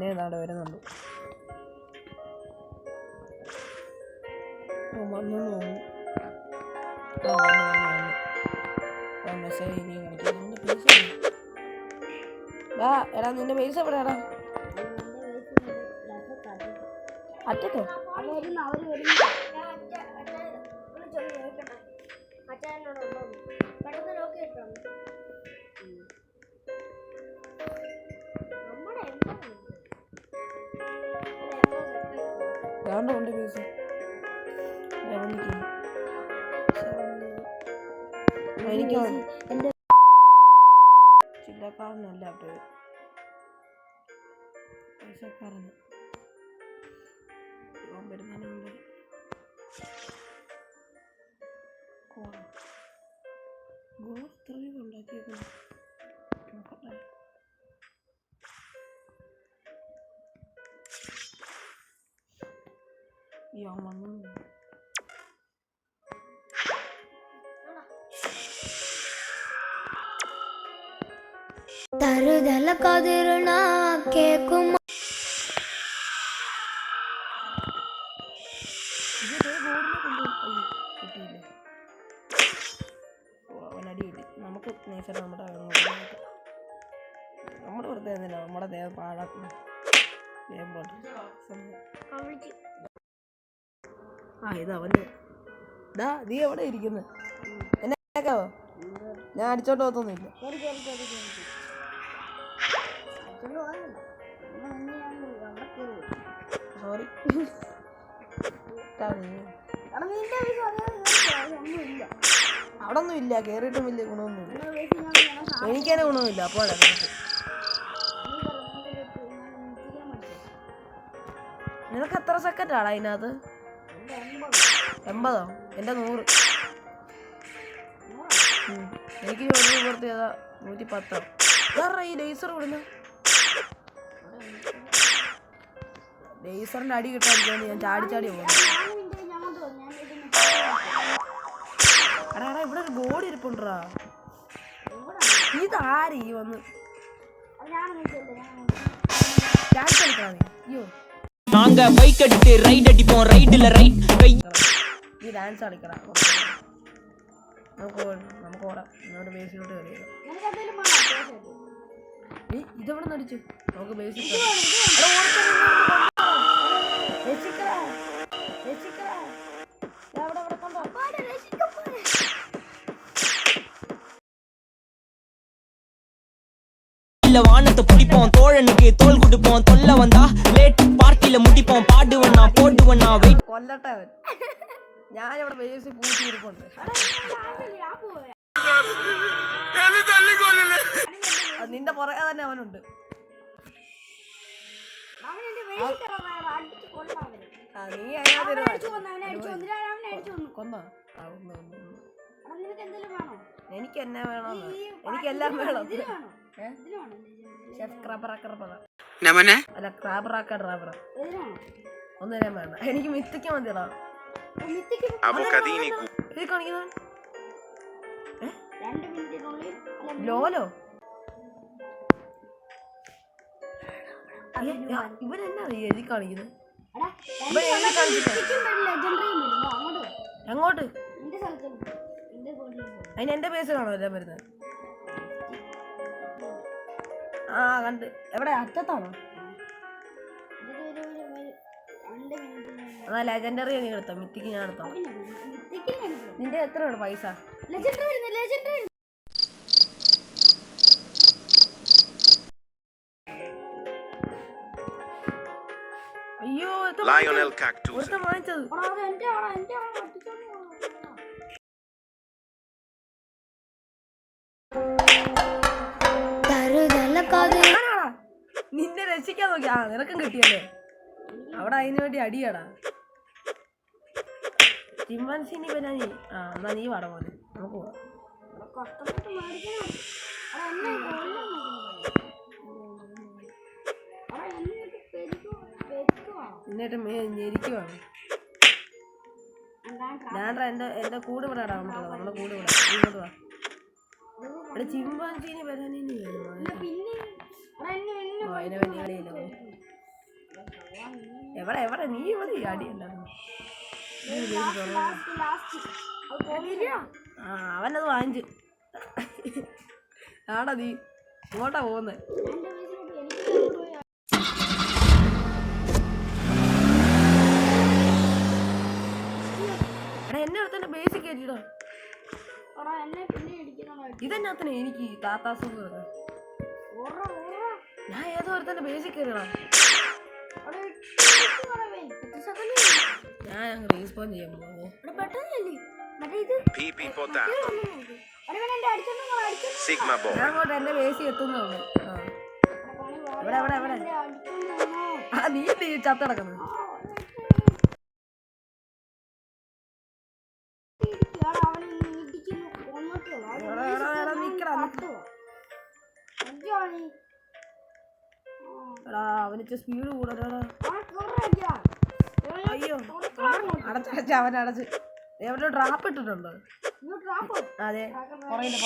പിന്നെ നാടെ വരുന്നുണ്ട്. വന്നു മെസ്സേജ് എടാ നിന്റെ പൈസ എവിടെയാടാ? അറ്റത്തോ? ണ്ട് പൈസ എനിക്ക് എൻ്റെ ചില്ലക്കാരനല്ല പൈസക്കാരന് വരുന്നതിനുണ്ട്. ഉണ്ടാക്കിയേക്കുന്നു നോക്കട്ടെ. തരുതല കതിരുണ കേക്കും അവനടി കിട്ടി. നമുക്ക് നേച്ചർ നമ്മുടെ വെറുതെ നമ്മുടെ ദേഹം പാഴാക്കുന്നു. ഇത് അവന് നീ എവിടെ ഇരിക്കുന്നു? എന്നെ കേക്കാവോ? ഞാൻ അടിച്ചോണ്ട് പോകത്തൊന്നുമില്ല. സോറി. അവിടെ ഒന്നും ഇല്ല, കേറിയിട്ടും വലിയ ഗുണമൊന്നുമില്ല. എനിക്ക് തന്നെ ഗുണമൊന്നുമില്ല. അപ്പോഴാണ് നിനക്ക് എത്ര സെക്കൻഡാണ് അതിനകത്ത്? 80? എൻ്റെ 100. എനിക്ക് 110. വേറെ ഈ ലേസർ വിടുന്ന ലേസറിന്റെ അടി കിട്ടാതിരിക്കാന്ന് ഞാൻ ചാടി പോകുന്നു. എടാ ഇവിടെ ഒരു ബോഡി ഇരിപ്പുണ്ടാ. ഇതാര് ഈ വന്ന് ഡാൻസ് കളിക്കണ? അയ്യോ நாங்க பைக் எடுத்து ரைட் அடிப்போம் ரைட்ல ரைட் கை നീ ഡാൻസ് കളിക്കടാ. നമുക്ക് ഓടാം. നമ്മുടെ ബേസിലോട്ട് കയറിയത്. ഇതെവിടെ നടിച്ചു? നമുക്ക് ബേസിൽ வானத்தை பிடிப்போம், தோழனுக்கு தோல் கொடுப்போம், தொல்ல வந்தா லேட் பார்ட்டில முடிப்போம், பாடுவண்ணா போடுவண்ணா வெயிட் കൊല്ലട്ടെ അവൻ. ഞാനിവിടെ ബേസിൽ പൂട്ടിയിരിപ്പുണ്ട്. നിന്റെ പുറകെ തന്നെ അവനുണ്ട്. നീ കൊന്നോ? എനിക്ക് എന്നാ വേണമെന്ന്? എനിക്കെല്ലാം വേണം. അല്ല ക്രാബറാക്ക ഡ്രൈവർ ഒന്നും വേണ്ട. എനിക്ക് മിത്തിക്ക് മതിയടാ. കാണിക്കുന്ന ലോലോ ഇവരെന്നാ എഴുതി കാണിക്കുന്നത്? എങ്ങോട്ട്? അതിന് എന്റെ പേസിലാണോ എല്ലാം വരുന്നത്? ആ കണ്ട്. എവിടെ? അറ്റത്താണോ? എന്നാ ലെജൻഡറി നീ എടുത്തോ. മിത്തിക്ക് ഞാൻ എടുത്തോ. നിന്റെ എത്രയാണ് പൈസ? അയ്യോ വാങ്ങിച്ചത്. നിന്നെ രക്ഷിക്കാൻ നോക്കി. ആ നിനക്കും കിട്ടിയല്ലേ? അവിടെ അതിന് വേണ്ടി അടിയാടാ. ചിമ്പാൻസിനി ബനാനി. എന്നാ നീ വാട പോലെ നമുക്ക് പോവാം. എന്നിട്ട് ഞെരിക്കുവാണ്. ഞാൻ എന്റെ കൂടെ വിടാടാ. നമ്മുടെ കൂടെ വിടാം. ഇങ്ങോട്ട് വാ. ഇവിടെ ചിമ്പാൻസിനി ബനാനി അതിനെ വലിയ കളിയില്ല. എവിടെ നീ എവിടെ അടിയല്ല അവനത് വാങ്ങിച്ചു ആടാ നീ ഇങ്ങോട്ടാ പോകുന്നത് എന്നെ അടുത്തന്നെ ബേസിക് കയറ്റിട്ടോ ഇതെന്നാത്തന്നെ എനിക്ക് താത്താസുഖം ഞാൻ ഏതോ ഒരുത്തന്നെ ബേസിക് കയറിയടാ ഞാൻ റീസ്പോൺ ചെയ്യാൻ പോകുന്നു ഞാൻ അങ്ങോട്ട് എന്റെ ബേസി എത്തുന്നുള്ളു എവിടെ നീ ചത്ത കിടക്കുന്നത് അവനിച്ച് സ്പീഡ് കൂടാ അയ്യോ അടച്ചടച്ച് അവൻ അടച്ച് എവിടെ ഡ്രാപ്പ് ഇട്ടിട്ടുണ്ടോ അതെ പുറയില്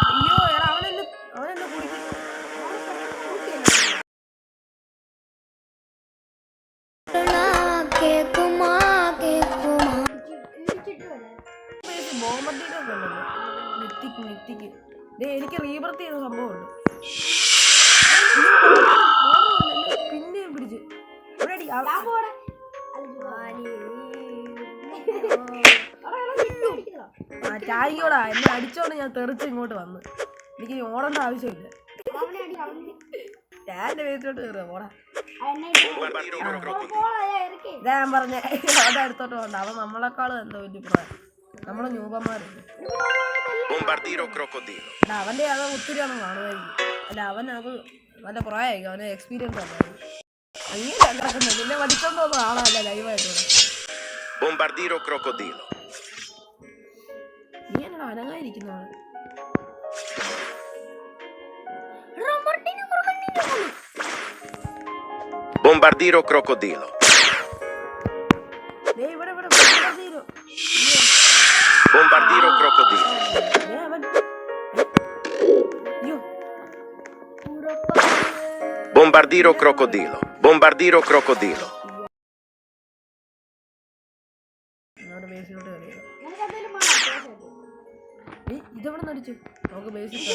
അയ്യോ അവനെന്നെ കുടിക്കും നിത്തിക്ക് എനിക്ക് റീബർത്ത് ചെയ്ത സംഭവമുണ്ട് പിന്നെയും പിടിച്ച് ചായയോടാ എന്നെ അടിച്ചോണ്ട് ഞാൻ തെറിച്ച് ഇങ്ങോട്ട് വന്ന് എനിക്ക് ഓടേണ്ട ആവശ്യമില്ല ഞാൻ വേദിലോട്ട് കയറുക പോടാ ഇതാ ഞാൻ പറഞ്ഞ അവിടെ അടുത്തോട്ട് പോകണ്ട അവൻ നമ്മളെക്കാളും എന്തോ വലിയ പ്രായം നമ്മള് ന്യൂപന്മാരുണ്ട് അവന്റെ അത് ഒത്തിരി ആണെന്ന് കാണുമായിരിക്കും അല്ല അവനത് നല്ല പ്രായമായിരിക്കും അവന് എക്സ്പീരിയൻസ് അല്ലായിരുന്നു അങ്ങനെ കിടക്കുന്നത് പിന്നെ പഠിച്ചോണ്ട് പോകുന്ന ആളല്ല ലൈവായിട്ട് നീ എന്നാ അനങ്ങായിരിക്കുന്നവള് Bombardiro crocodilo. Bombardiro crocodilo. Bombardiro crocodilo. Bombardiro crocodilo. ഇതെവിടെ നടിച്ചു നമുക്ക് ബേസിക്